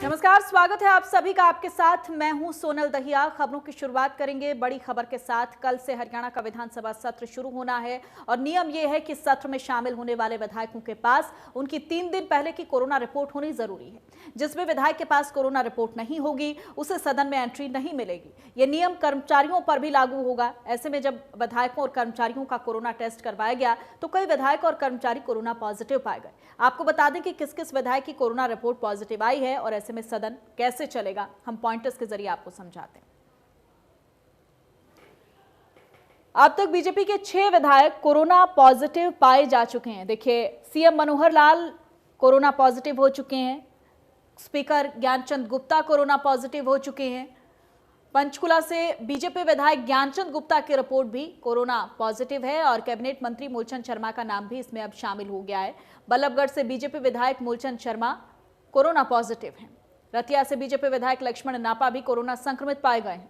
नमस्कार, स्वागत है आप सभी का। आपके साथ मैं हूं सोनल दहिया। खबरों की शुरुआत करेंगे बड़ी खबर के साथ। कल से हरियाणा का विधानसभा सत्र शुरू होना है और नियम यह है कि सत्र में शामिल होने वाले विधायकों के पास उनकी 3 दिन पहले की कोरोना रिपोर्ट होनी जरूरी है। जिसमें विधायक के पास कोरोना रिपोर्ट नहीं होगी उसे सदन में एंट्री नहीं मिलेगी। यह नियम कर्मचारियों पर भी लागू होगा। ऐसे में जब विधायकों और कर्मचारियों का कोरोना टेस्ट करवाया गया तो कई विधायक और कर्मचारी कोरोना पॉजिटिव पाए गए। आपको बता दें कि किस किस विधायक की कोरोना रिपोर्ट पॉजिटिव आई है और ऐसे में सदन कैसे चलेगा, हम पॉइंटर्स के जरिए आपको समझाते हैं। अब तक बीजेपी के 6 विधायक कोरोना पॉजिटिव पाए जा चुके हैं। देखिए, CM Manohar Lal corona positive हो चुके हैं, speaker Gyanchand Gupta corona positive हो चुके हैं, पंचकुला से बीजेपी विधायक ज्ञानचंद गुप्ता की रिपोर्ट भी कोरोना पॉजिटिव है और कैबिनेट मंत्री मूलचंद शर्मा का नाम भी इसमें अब शामिल हो गया है। बल्लभगढ़ से बीजेपी विधायक मूलचंद शर्मा कोरोना पॉजिटिव हैं। रतिया से बीजेपी विधायक लक्ष्मण नापा भी कोरोना संक्रमित पाए गए हैं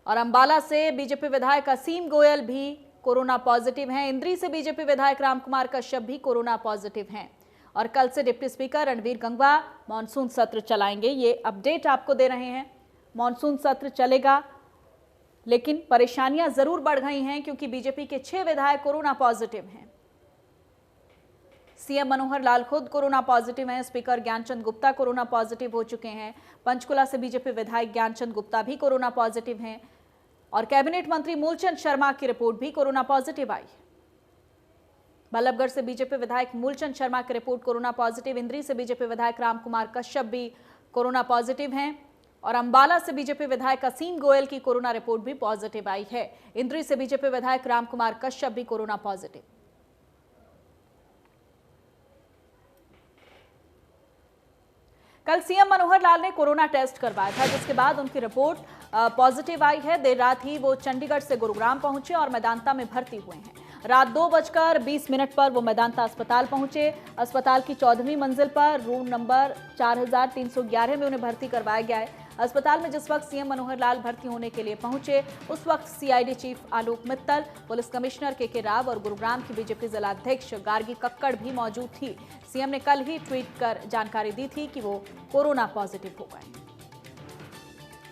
और अंबाला से बीजेपी विधायक असीम गोयल भी कोरोना पॉजिटिव हैं। इंद्री से बीजेपी विधायक रामकुमार कश्यप भी कोरोना पॉजिटिव हैं और कल से deputy speaker Ranveer Gangwa monsoon सत्र चलाएंगे। ये अपडेट आपको दे रहे हैं। मानसून सत्र चलेगा लेकिन परेशानियां जरूर बढ़ गई हैं क्योंकि बीजेपी के 6 विधायक कोरोना पॉजिटिव हैं। सीएम मनोहर लाल खुद कोरोना पॉजिटिव हैं, speaker Gyanchand Gupta corona positive हो चुके हैं, पंचकुला से बीजेपी विधायक ज्ञानचंद गुप्ता भी कोरोना पॉजिटिव हैं और कैबिनेट मंत्री मूलचंद शर्मा की रिपोर्ट भी कोरोना पॉजिटिव आई है। बल्लभगढ़ से बीजेपी विधायक मूलचंद शर्मा की रिपोर्ट कोरोना पॉजिटिव, इंद्री से बीजेपी विधायक रामकुमार कश्यप भी कोरोना पॉजिटिव हैं और अंबाला से बीजेपी विधायक असीम गोयल की कोरोना रिपोर्ट भी पॉजिटिव आई है। इंद्री से बीजेपी विधायक रामकुमार कश्यप भी कोरोना पॉजिटिव। कल सीएम मनोहर लाल ने कोरोना टेस्ट करवाया था जिसके बाद उनकी रिपोर्ट पॉजिटिव आई है। देर रात ही वो चंडीगढ़ से गुरुग्राम पहुंचे और मेदांता में भर्ती हुए हैं। रात 2:20 पर वो मेदांता अस्पताल पहुंचे। अस्पताल की 14वीं मंजिल पर रूम नंबर 4311 में उन्हें भर्ती करवाया गया है। अस्पताल में जिस वक्त सीएम मनोहर लाल भर्ती होने के लिए पहुंचे उस वक्त CID chief Alok Mittal, police commissioner के राव और गुरुग्राम की बीजेपी जिलाध्यक्ष गार्गी कक्कड़ भी मौजूद थी। सीएम ने कल ही ट्वीट कर जानकारी दी थी कि वो कोरोना पॉजिटिव हो गए।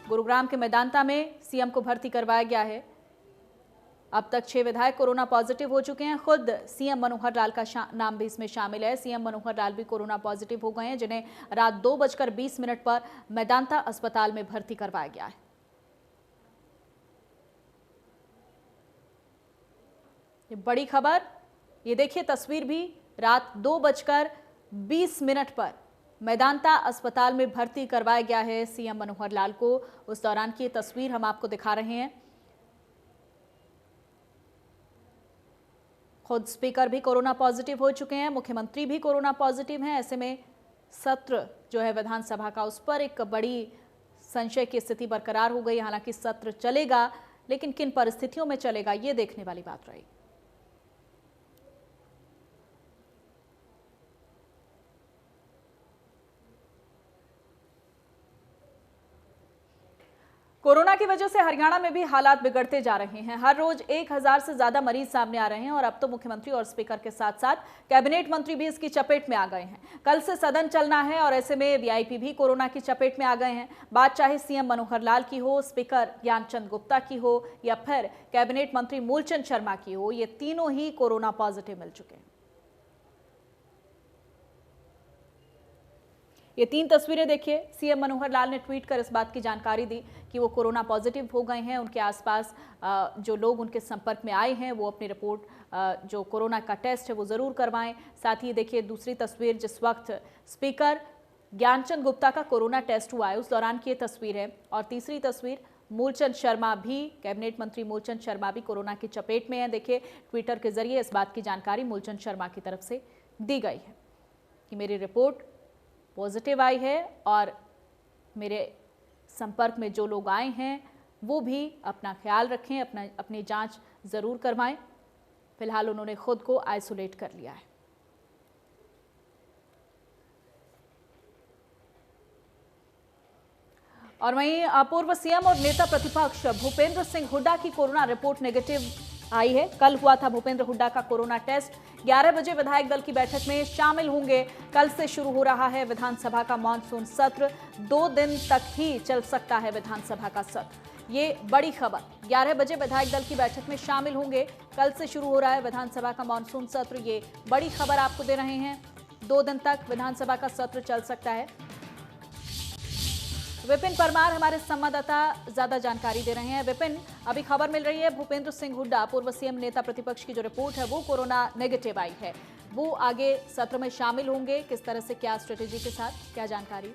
गुरुग्राम के मेदांता में सीएम को भर्ती करवाया गया है। अब तक 6 विधायक कोरोना पॉजिटिव हो चुके हैं। खुद सीएम मनोहर लाल का नाम भी इसमें शामिल है। सीएम मनोहर लाल भी कोरोना पॉजिटिव हो गए हैं जिन्हें रात 2:20 पर मेदांता अस्पताल में भर्ती करवाया गया है। ये बड़ी खबर, ये देखिए तस्वीर भी रात 2:20 पर मेदांता अस्पताल में भर्ती करवाया गया है सीएम मनोहर लाल को। उस दौरान की तस्वीर हम आपको दिखा रहे हैं। खुद स्पीकर भी कोरोना पॉजिटिव हो चुके हैं, मुख्यमंत्री भी कोरोना पॉजिटिव हैं। ऐसे में सत्र जो है विधानसभा का उस पर एक बड़ी संशय की स्थिति बरकरार हो गई। हालांकि सत्र चलेगा लेकिन किन परिस्थितियों में चलेगा ये देखने वाली बात रही। कोरोना की वजह से हरियाणा में भी हालात बिगड़ते जा रहे हैं। हर रोज 1000 से ज्यादा मरीज सामने आ रहे हैं और अब तो मुख्यमंत्री और स्पीकर के साथ साथ कैबिनेट मंत्री भी इसकी चपेट में आ गए हैं। कल से सदन चलना है और ऐसे में वीआईपी भी कोरोना की चपेट में आ गए हैं। बात चाहे सीएम मनोहर लाल की हो, स्पीकर ज्ञानचंद गुप्ता की हो या फिर कैबिनेट मंत्री मूलचंद शर्मा की हो, ये तीनों ही कोरोना पॉजिटिव मिल चुके हैं। ये 3 तस्वीरें देखिए। सीएम मनोहर लाल ने ट्वीट कर इस बात की जानकारी दी कि वो कोरोना पॉजिटिव हो गए हैं। उनके आसपास जो लोग उनके संपर्क में आए हैं वो अपनी रिपोर्ट जो कोरोना का टेस्ट है वो जरूर करवाएं। साथ ही देखिए दूसरी तस्वीर जिस वक्त स्पीकर ज्ञानचंद गुप्ता का कोरोना टेस्ट हुआ है उस दौरान की ये तस्वीर है और तीसरी तस्वीर मूलचंद शर्मा भी, कैबिनेट मंत्री मूलचंद शर्मा भी कोरोना की चपेट में है। देखिए ट्विटर के जरिए इस बात की जानकारी मूलचंद शर्मा की तरफ से दी गई है कि मेरी रिपोर्ट पॉजिटिव आई है और मेरे संपर्क में जो लोग आए हैं वो भी अपना ख्याल रखें, अपनी जांच जरूर करवाएं। फिलहाल उन्होंने खुद को आइसोलेट कर लिया है। और वहीं पूर्व सीएम और नेता प्रतिपक्ष भूपेंद्र सिंह हुड्डा की कोरोना रिपोर्ट नेगेटिव आई है। कल हुआ था भूपेंद्र हुड्डा का कोरोना टेस्ट। 11 बजे विधायक दल की बैठक में शामिल होंगे। कल से शुरू हो रहा है विधानसभा का मानसून सत्र। 2 दिन तक ही चल सकता है विधानसभा का सत्र। ये बड़ी खबर। 11 बजे विधायक दल की बैठक में शामिल होंगे। कल से शुरू हो रहा है विधानसभा का मानसून सत्र। ये बड़ी खबर आपको दे रहे हैं। 2 दिन तक विधानसभा का सत्र चल सकता है। विपिन परमार हमारे संवाददाता ज्यादा जानकारी दे रहे हैं। विपिन, अभी खबर मिल रही है भूपेंद्र सिंह हुड्डा पूर्व सीएम नेता प्रतिपक्ष की जो रिपोर्ट है वो कोरोना नेगेटिव आई है। वो आगे सत्र में शामिल होंगे किस तरह से, क्या स्ट्रेटेजी के साथ, क्या जानकारी?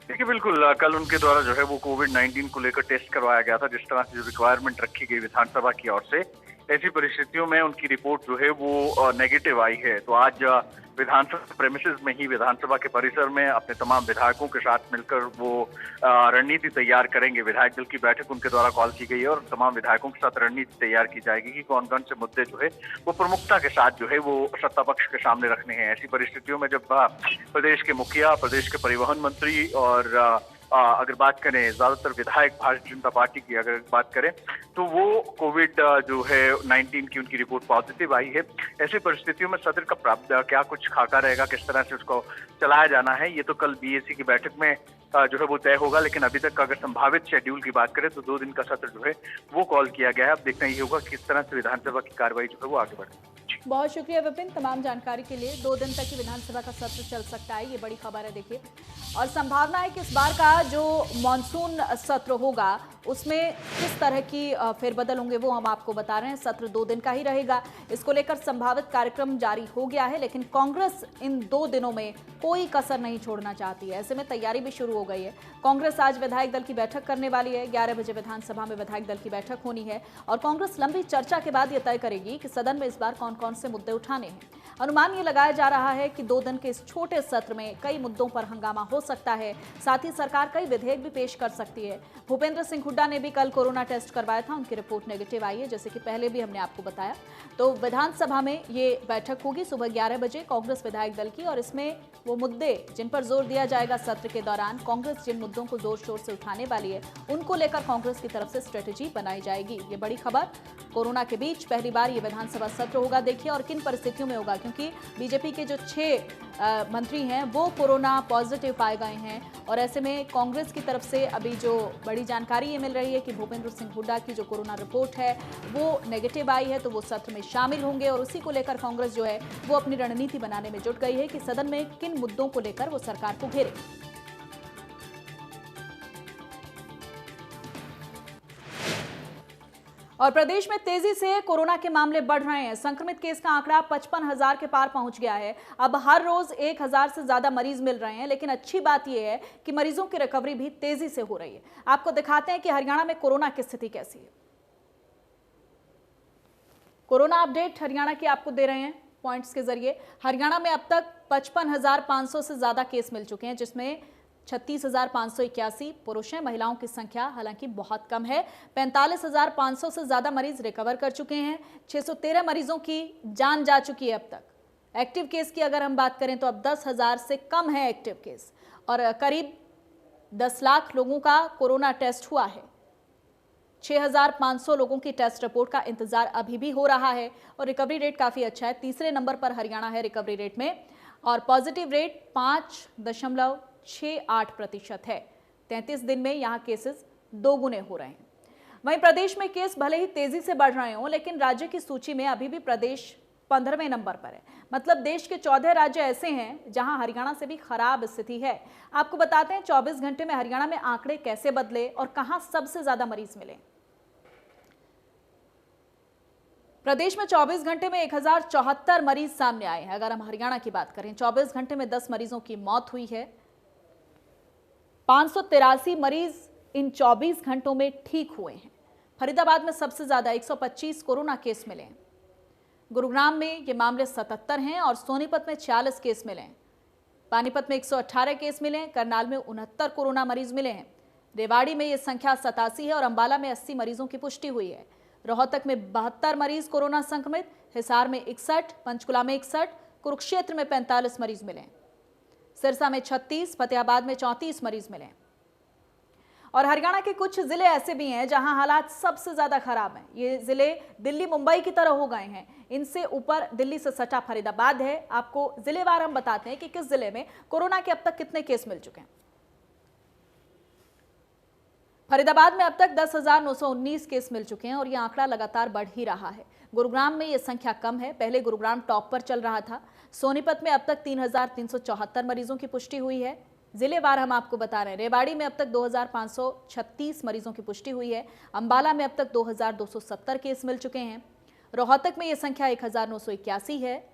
देखिए बिल्कुल, कल उनके द्वारा जो है वो कोविड-19 को लेकर टेस्ट करवाया गया था, जिस तरह से जो रिक्वायरमेंट रखी गई विधानसभा की ओर से। ऐसी परिस्थितियों में उनकी रिपोर्ट जो है वो नेगेटिव आई है। तो आज विधानसभा प्रेमिसेस में ही, विधानसभा के परिसर में अपने तमाम विधायकों के साथ मिलकर वो रणनीति तैयार करेंगे। विधायक दल की बैठक उनके द्वारा कॉल की गई है और तमाम विधायकों के साथ रणनीति तैयार की जाएगी कि कौन कौन से मुद्दे जो है वो प्रमुखता के साथ जो है वो सत्ता पक्ष के सामने रखने हैं। ऐसी परिस्थितियों में जब प्रदेश के मुखिया, प्रदेश के परिवहन मंत्री और अगर बात करें ज्यादातर विधायक भारतीय जनता पार्टी की अगर बात करें तो वो कोविड जो है 19 की उनकी रिपोर्ट पॉजिटिव आई है। ऐसी परिस्थितियों में सत्र का प्रावधान क्या कुछ खाका रहेगा, किस तरह से उसको चलाया जाना है, ये तो कल बीएसी की बैठक में जो है वो तय होगा। लेकिन अभी तक अगर संभावित शेड्यूल की बात करें तो 2 दिन का सत्र जो है वो कॉल किया गया है। अब देखना ये होगा किस तरह से विधानसभा की कार्रवाई जो है वो आगे बढ़े। बहुत शुक्रिया विपिन तमाम जानकारी के लिए। 2 दिन तक ही विधानसभा का सत्र चल सकता है, ये बड़ी खबर है। देखिए, और संभावना है कि इस बार का जो मानसून सत्र होगा उसमें किस तरह की फेरबदल होंगे वो हम आपको बता रहे हैं। सत्र 2 दिन का ही रहेगा। इसको लेकर संभावित कार्यक्रम जारी हो गया है, लेकिन कांग्रेस इन 2 दिनों में कोई कसर नहीं छोड़ना चाहती है। ऐसे में तैयारी भी शुरू हो गई है। कांग्रेस आज विधायक दल की बैठक करने वाली है। 11 बजे विधानसभा में विधायक दल की बैठक होनी है और कांग्रेस लंबी चर्चा के बाद यह तय करेगी कि सदन में इस बार कौन कौन से मुद्दे उठाने हैं। अनुमान ये लगाया जा रहा है कि 2 दिन के इस छोटे सत्र में कई मुद्दों पर हंगामा हो सकता है। साथ ही सरकार कई विधेयक भी पेश कर सकती है। भूपेंद्र सिंह हुड्डा ने भी कल कोरोना टेस्ट करवाया था, उनकी रिपोर्ट नेगेटिव आई है, जैसे कि पहले भी हमने आपको बताया। तो विधानसभा में ये बैठक होगी सुबह 11 बजे कांग्रेस विधायक दल की, और इसमें वो मुद्दे जिन पर जोर दिया जाएगा सत्र के दौरान, कांग्रेस जिन मुद्दों को जोर शोर से उठाने वाली है उनको लेकर कांग्रेस की तरफ से स्ट्रेटेजी बनाई जाएगी। ये बड़ी खबर। कोरोना के बीच पहली बार ये विधानसभा सत्र होगा। देखिए और किन परिस्थितियों में होगा, क्योंकि बीजेपी के जो 6 मंत्री हैं वो कोरोना पॉजिटिव पाए गए हैं। और ऐसे में कांग्रेस की तरफ से अभी जो बड़ी जानकारी ये मिल रही है कि भूपेंद्र सिंह हुड्डा की जो कोरोना रिपोर्ट है वो नेगेटिव आई है, तो वो सत्र में शामिल होंगे। और उसी को लेकर कांग्रेस जो है वो अपनी रणनीति बनाने में जुट गई है कि सदन में किन मुद्दों को लेकर वो सरकार को घेरे। और प्रदेश में तेजी से कोरोना के मामले बढ़ रहे हैं। संक्रमित केस का आंकड़ा 55,000 के पार पहुंच गया है। अब हर रोज 1,000 से ज्यादा मरीज मिल रहे हैं, लेकिन अच्छी बात यह है कि मरीजों की रिकवरी भी तेजी से हो रही है। आपको दिखाते हैं कि हरियाणा में कोरोना की स्थिति कैसी है। कोरोना अपडेट हरियाणा की आपको दे रहे हैं पॉइंट्स के जरिए। हरियाणा में अब तक 55,500 से ज्यादा केस मिल चुके हैं, जिसमें 36,581 पुरुष हैं। महिलाओं की संख्या हालांकि बहुत कम है। 45,500 से ज्यादा मरीज रिकवर कर चुके हैं। 613 मरीजों की जान जा चुकी है अब तक। एक्टिव केस की अगर हम बात करें तो अब 10,000 से कम है एक्टिव केस, और करीब 10 लाख लोगों का कोरोना टेस्ट हुआ है। 6,500 लोगों की टेस्ट रिपोर्ट का इंतजार अभी भी हो रहा है, और रिकवरी रेट काफी अच्छा है। तीसरे नंबर पर हरियाणा है रिकवरी रेट में, और पॉजिटिव रेट 5.68% है। 33 दिन में यहां केसेस 2 गुने हो रहे हैं। वहीं प्रदेश में केस भले ही तेजी से बढ़ रहे हों, लेकिन राज्य की सूची में अभी भी प्रदेश 15वें नंबर पर है। मतलब देश के 14 राज्य ऐसे हैं जहां हरियाणा से भी खराब स्थिति है। आपको बताते हैं 24 घंटे में हरियाणा में आंकड़े कैसे बदले और कहां सबसे ज्यादा मरीज मिले। प्रदेश में 24 घंटे में 1074 मरीज सामने आए हैं। अगर हम हरियाणा की बात करें, 24 घंटे में 10 मरीजों की मौत हुई है। 583 मरीज इन 24 घंटों में ठीक हुए हैं। फरीदाबाद में सबसे ज्यादा 125 कोरोना केस मिले हैं। गुरुग्राम में ये मामले 77 हैं और सोनीपत में 46 केस मिले हैं। पानीपत में 118 केस मिले हैं। करनाल में 69 कोरोना मरीज मिले हैं। रेवाड़ी में ये संख्या 87 है और अंबाला में 80 मरीजों की पुष्टि हुई है। रोहतक में 72 मरीज कोरोना संक्रमित, हिसार में 61, पंचकुला में 61, कुरुक्षेत्र में 45 मरीज मिले। सिरसा में 36, फतेहाबाद में 34 मरीज मिले। और हरियाणा के कुछ जिले ऐसे भी हैं जहां हालात सबसे ज्यादा खराब हैं। ये जिले दिल्ली मुंबई की तरह हो गए हैं। इनसे ऊपर दिल्ली से सटा फरीदाबाद है। आपको जिलेवार हम बताते हैं कि किस जिले में कोरोना के अब तक कितने केस मिल चुके हैं। फरीदाबाद में अब तक 10,919 केस मिल चुके हैं और यह आंकड़ा लगातार बढ़ ही रहा है। गुरुग्राम में यह संख्या कम है, पहले गुरुग्राम टॉप पर चल रहा था। सोनीपत में अब तक 3,374 मरीजों की पुष्टि हुई है। जिलेवार हम आपको बता रहे हैं। रेवाड़ी में अब तक 2,536 मरीजों की पुष्टि हुई है। अंबाला में अब तक 2,270 केस मिल चुके हैं। रोहतक में यह संख्या 1,981 है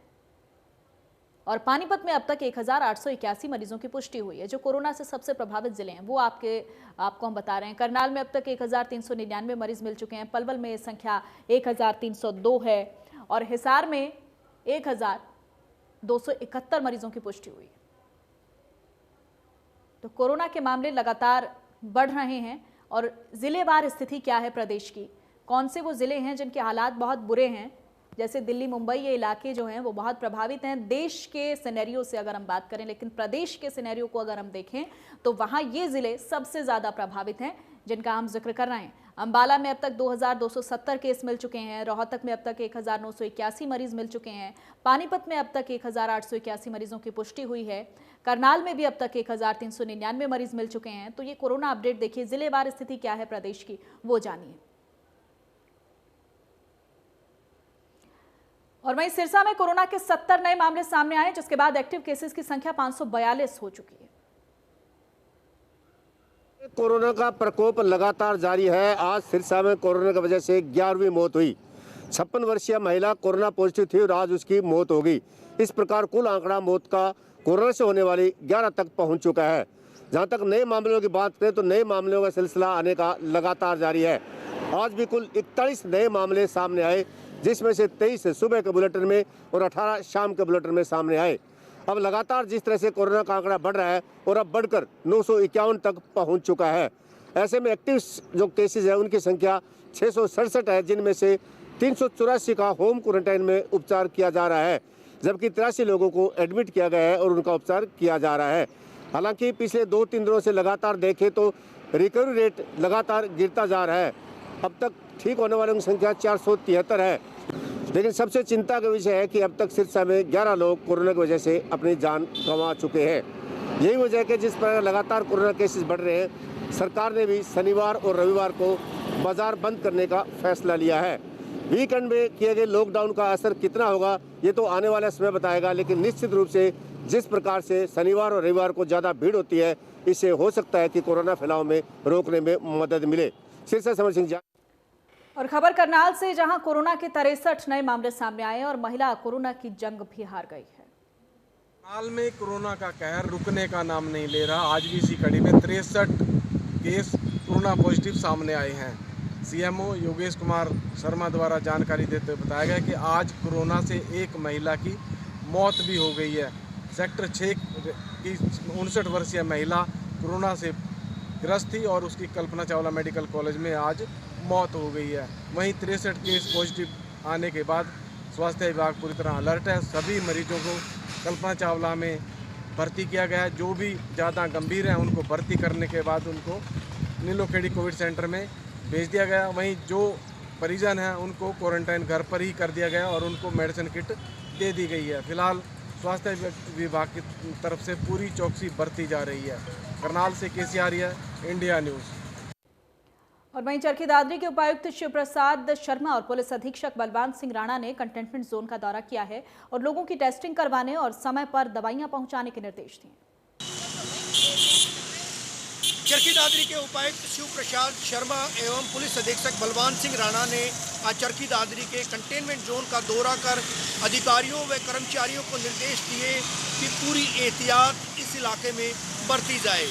और पानीपत में अब तक 1,881 मरीजों की पुष्टि हुई है। जो कोरोना से सबसे प्रभावित जिले हैं वो आपको हम बता रहे हैं। करनाल में अब तक 1,399 मरीज मिल चुके हैं। पलवल में यह संख्या 1,302 है और हिसार में 1,271 मरीजों की पुष्टि हुई है। तो कोरोना के मामले लगातार बढ़ रहे हैं और जिलेवार स्थिति क्या है प्रदेश की, कौन से वो जिले हैं जिनके हालात बहुत बुरे हैं, जैसे दिल्ली मुंबई ये इलाके जो हैं वो बहुत प्रभावित हैं देश के सिनेरियो से अगर हम बात करें, लेकिन प्रदेश के सिनेरियो को अगर हम देखें तो वहाँ ये जिले सबसे ज़्यादा प्रभावित हैं जिनका हम जिक्र कर रहे हैं। अंबाला में अब तक 2,270 केस मिल चुके हैं। रोहतक में अब तक 1,981 मरीज मिल चुके हैं। पानीपत में अब तक 1,881 मरीजों की पुष्टि हुई है। करनाल में भी अब तक 1,399 मरीज मिल चुके हैं। तो ये कोरोना अपडेट देखिए, जिलेवार स्थिति क्या है प्रदेश की वो जानिए। और वहीं सिरसा में कोरोना के 70 नए मामले सामने आए, जिसके बाद एक्टिव केसेस की संख्या 542 हो चुकी है। कोरोना का प्रकोप लगातार जारी है। आज सिरसा में कोरोना की वजह से 11वीं मौत हुई। 56 वर्षीय महिला कोरोना पॉजिटिव थी और आज उसकी मौत हो गई। इस प्रकार कुल आंकड़ा मौत का कोरोना से होने वाली 11 तक पहुंच चुका है। जहां तक नए मामलों की बात करें तो नए मामलों का सिलसिला आने का लगातार जारी है। आज भी कुल 41 नए मामले सामने आए, जिसमें से 23 सुबह के बुलेटिन में और 18 शाम के बुलेटिन में सामने आए। अब लगातार जिस तरह से कोरोना का आंकड़ा बढ़ रहा है और अब बढ़कर 951 तक पहुंच चुका है। ऐसे में एक्टिव जो केसेस है उनकी संख्या 667 है, जिनमें से 384 का होम क्वारंटाइन में उपचार किया जा रहा है, जबकि 83 लोगों को एडमिट किया गया है और उनका उपचार किया जा रहा है। हालांकि पिछले 2-3 दिनों से लगातार देखें तो रिकवरी रेट लगातार गिरता जा रहा है। अब तक ठीक होने वालों की संख्या 473 है। लेकिन सबसे चिंता का विषय है कि अब तक सिरसा में 11 लोग कोरोना की वजह से अपनी जान गंवा चुके हैं। यही वजह है कि जिस पर लगातार कोरोना केसेस बढ़ रहे हैं, सरकार ने भी शनिवार और रविवार को बाजार बंद करने का फैसला लिया है। वीकेंड में किए गए लॉकडाउन का असर कितना होगा ये तो आने वाला समय बताएगा, लेकिन निश्चित रूप से जिस प्रकार से शनिवार और रविवार को ज़्यादा भीड़ होती है, इससे हो सकता है कि कोरोना फैलाव में रोकने में मदद मिले। सिरसा समर सिंह। और खबर करनाल से, जहां कोरोना के 63 नए मामले सामने आए और महिला कोरोना की जंग भी हार गई है। करनाल में कोरोना का कहर रुकने का नाम नहीं ले रहा। आज भी इसी कड़ी में 63 केस कोरोना पॉजिटिव सामने आए हैं। सीएमओ योगेश कुमार शर्मा द्वारा जानकारी देते हुए बताया गया कि आज कोरोना से एक महिला की मौत भी हो गई है। सेक्टर 6 की 59 वर्षीय महिला कोरोना से ग्रस्त थी और उसकी कल्पना चावला मेडिकल कॉलेज में आज मौत हो गई है। वहीं 63 केस पॉजिटिव आने के बाद स्वास्थ्य विभाग पूरी तरह अलर्ट है। सभी मरीजों को कल्पना चावला में भर्ती किया गया है। जो भी ज़्यादा गंभीर हैं उनको भर्ती करने के बाद उनको नीलोखेड़ी कोविड सेंटर में भेज दिया गया। वहीं जो परिजन हैं उनको क्वारंटाइन घर पर ही कर दिया गया और उनको मेडिसिन किट दे दी गई है। फिलहाल स्वास्थ्य विभाग की तरफ से पूरी चौकसी बरती जा रही है। करनाल से केसी आर्य, इंडिया न्यूज़। और वहीं चरखी दादरी के उपायुक्त शिव प्रसाद शर्मा और पुलिस अधीक्षक बलवान सिंह राणा ने कंटेनमेंट जोन का दौरा किया है और लोगों की टेस्टिंग करवाने और समय पर दवाइयां पहुंचाने के निर्देश दिए। चरखी दादरी के उपायुक्त शिव प्रसाद शर्मा एवं पुलिस अधीक्षक बलवान सिंह राणा ने आज चरखी दादरी के कंटेनमेंट जोन का दौरा कर अधिकारियों व कर्मचारियों को निर्देश दिए कि पूरी एहतियात इस इलाके में बरती जाए।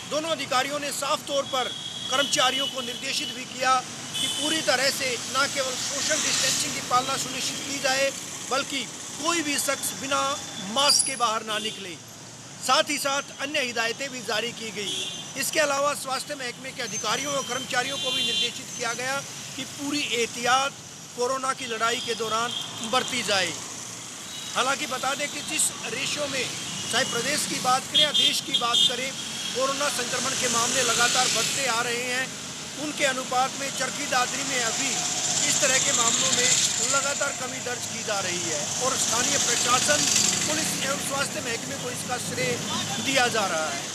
दोनों अधिकारियों ने साफ तौर पर कर्मचारियों को निर्देशित भी किया कि पूरी तरह से न केवल सोशल डिस्टेंसिंग की पालना सुनिश्चित की जाए, बल्कि कोई भी शख्स बिना मास्क के बाहर ना निकले। साथ ही साथ अन्य हिदायतें भी जारी की गई। इसके अलावा स्वास्थ्य महकमे के अधिकारियों और कर्मचारियों को भी निर्देशित किया गया कि पूरी एहतियात कोरोना की लड़ाई के दौरान बरती जाए। हालांकि बता दें कि जिस रेशियो में चाहे प्रदेश की बात करें या देश की बात करें, कोरोना कोरोना संक्रमण के मामले लगातार बढ़ते आ रहे हैं, उनके अनुपात में चरखी दादरी में अभी इस तरह के मामलों में लगातार कमी दर्ज की जा रही है और स्थानीय प्रशासन, पुलिस एवं स्वास्थ्य महकमे को इसका श्रेय दिया जा रहा है।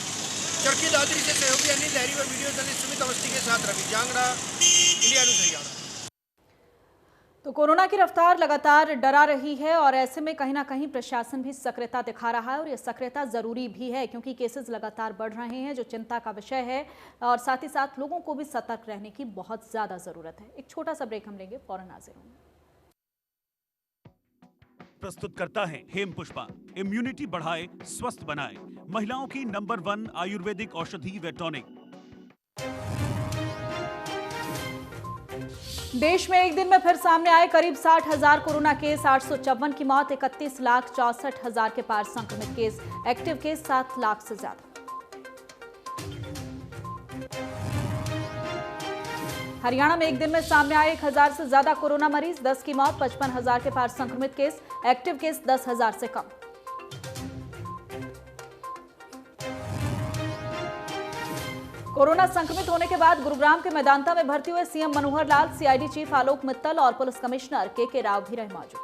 चरखी दादरी से सहयोगी अनिल लहरी व वीडियो जर्नलिस्ट सुमित अवस्थी के साथ रवि जांगड़ा, इंडिया न्यूज़ हरियाणा। तो कोरोना की रफ्तार लगातार डरा रही है और ऐसे में कहीं ना कहीं प्रशासन भी सक्रियता दिखा रहा है और ये सक्रियता जरूरी भी है क्योंकि केसेस लगातार बढ़ रहे हैं, जो चिंता का विषय है और साथ ही साथ लोगों को भी सतर्क रहने की बहुत ज्यादा जरूरत है। एक छोटा सा ब्रेक हम लेंगे, फौरन हाजिर होंगे। प्रस्तुत करता है हेम पुष्पा, इम्यूनिटी बढ़ाए, स्वस्थ बनाए, महिलाओं की नंबर 1 आयुर्वेदिक औषधि व टॉनिक। देश में एक दिन में फिर सामने आए करीब 60,000 कोरोना केस, 854 की मौत, 31,64,000 के पार संक्रमित केस, एक्टिव केस 7 लाख से ज्यादा। हरियाणा में एक दिन में सामने आए 1,000 से ज्यादा कोरोना मरीज, 10 की मौत, 55,000 के पार संक्रमित केस, एक्टिव केस 10,000 से कम। कोरोना संक्रमित होने के बाद गुरुग्राम के मेदांता में भर्ती हुए CM Manohar Lal, CID chief Alok Mittal और पुलिस कमिश्नर के राव भी रहे मौजूद।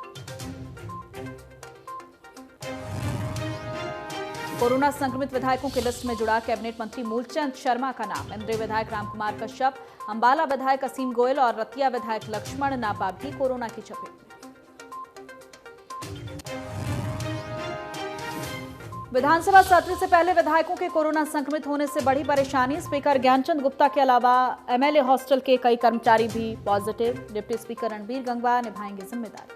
कोरोना संक्रमित विधायकों की लिस्ट में जुड़ा कैबिनेट मंत्री मूलचंद शर्मा का नाम। इंद्री विधायक रामकुमार कश्यप, अंबाला विधायक असीम गोयल और रतिया विधायक लक्ष्मण नापा भी कोरोना की चपेट में। विधानसभा सत्र से पहले विधायकों के कोरोना संक्रमित होने से बड़ी परेशानी। स्पीकर ज्ञानचंद गुप्ता के अलावा एमएलए हॉस्टल के कई कर्मचारी भी positive. Deputy speaker Ranbir Gangwa निभाएंगे जिम्मेदारी।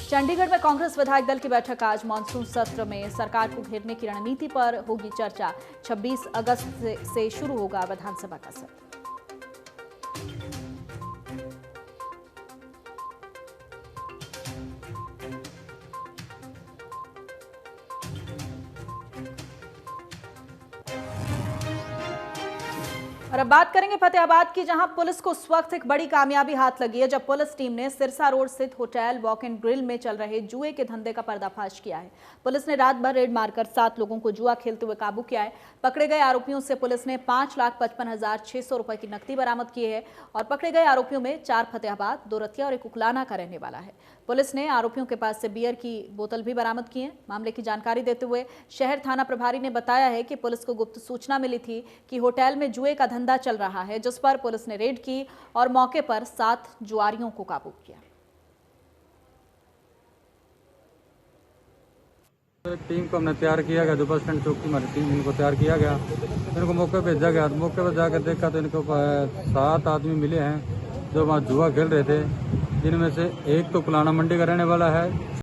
चंडीगढ़ में कांग्रेस विधायक दल की बैठक आज। मानसून सत्र में सरकार को घेरने की रणनीति पर होगी चर्चा। 26 अगस्त से शुरू होगा विधानसभा का सत्र। और अब बात करेंगे फतेहाबाद की, जहां पुलिस को उस वक्त एक बड़ी कामयाबी हाथ लगी है जब पुलिस टीम ने सिरसा रोड स्थित होटल वॉक एंड ग्रिल में चल रहे जुए के धंधे का पर्दाफाश किया है। पुलिस ने रात भर रेड मारकर 7 लोगों को जुआ खेलते हुए काबू किया है। पकड़े गए आरोपियों से पुलिस ने 5,55,600 रुपए की नकदी बरामद की है और पकड़े गए आरोपियों में 4 फतेहाबाद, 2 रतिया और 1 उकलाना का रहने वाला है। पुलिस ने आरोपियों के पास से बियर की बोतल भी बरामद की है। मामले की जानकारी देते हुए शहर थाना प्रभारी ने बताया है कि पुलिस को गुप्त सूचना मिली थी कि होटल में जुए का धंधा चल रहा है, जिस पर पुलिस ने रेड की और मौके पर 7 जुआरियों को काबू किया। टीम को हमने तैयार किया गया, जो बस स्टैंड चौक की हमारी टीम, इनको तैयार किया गया, इनको मौके पे भेजा गया। मौके पर जाकर देखा तो इनको 7 आदमी मिले हैं जो वहाँ जुआ खेल रहे थे, जिनमें से एक तो कुलाना मंडी का रहने वाला है,